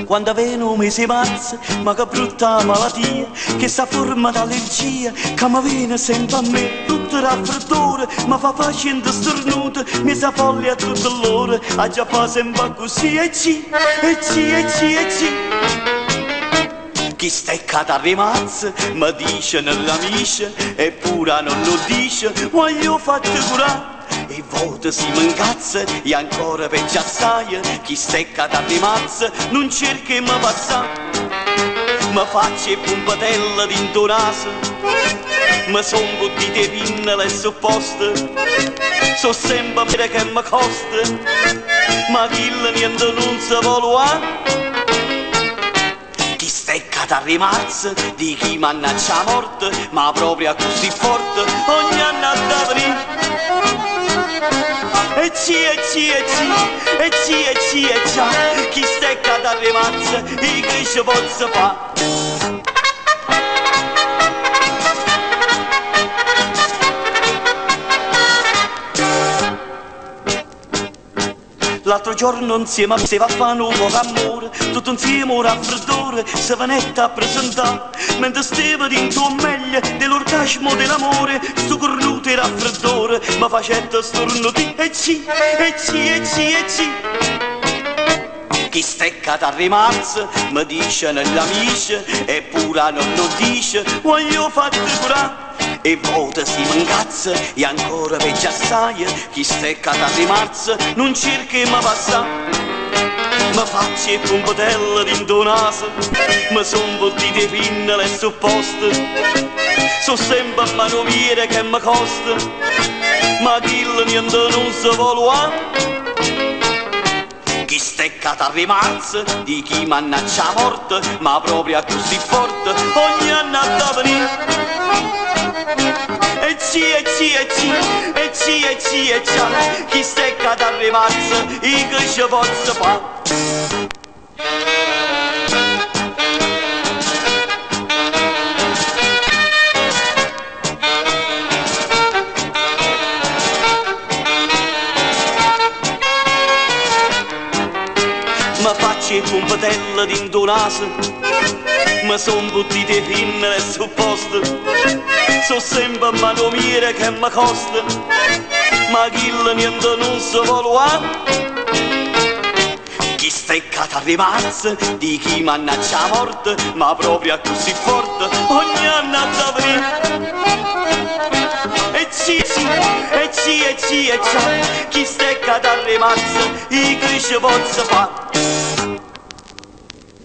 quando veno mi si mazza, ma che brutta malattia, che sta forma d'allergia, che mi viene sempre a me, tutto raffreddore, ma fa facendo stornuto, mi sa foglia a tutte l'ora, a già fa sempre così, e ci. Chi stecca a rimazza, mi dice nell'amica, eppure non lo dice, voglio fatto curare. E volta si m'ingazza e ancora peggio assai, chi stecca da rimazza non cerca e mi passa, mi faccio pompatella dinto naso, mi son buttite pinnelle e supposte, so sempre mire che mi costa, ma chi niente non si vuole. Chi stecca da rimazza di chi mannaggia la morte, ma proprio così forte ogni anno da venire. E ci, chi stecca da rimazza, e che ci posso fare? L'altro giorno insieme a me si va a fare un po' d'amore, tutto insieme un raffreddore, si venette a presentare, mentre stava dentro un meglio dell'orgasmo dell'amore, sto cornuto e raffreddore, ma facette stornuti, e ci. Chi stecca da rimazza, mi dice nell'amica, eppure non lo dice, voglio farti curare. E volta si m'ingazza e ancora peggio assai, chi stecca da rimazza non cerca e mi passa, mi faccio e pompatella dinto naso, mi son buttite pinnelle e supposte, so sempre a manoviere che mi costa, ma chi niente non si vuole. Chi stecca da rimazza di chi mannaggia la morte, ma proprio così forte ogni anno da venire. E ci, chi stecca da rimazza, e che ci posso fare? Mi faccio e pompatella dinto naso, mi son buttite pinnelle e supposte, so sempre a manoviere che mi costa, ma chi niente non si vuole. Chi stecca da rimazza di chi mannaggia la morte, ma proprio così forte ogni anno da venire. E ci, chi stecca da rimazza, e che ci posso fare?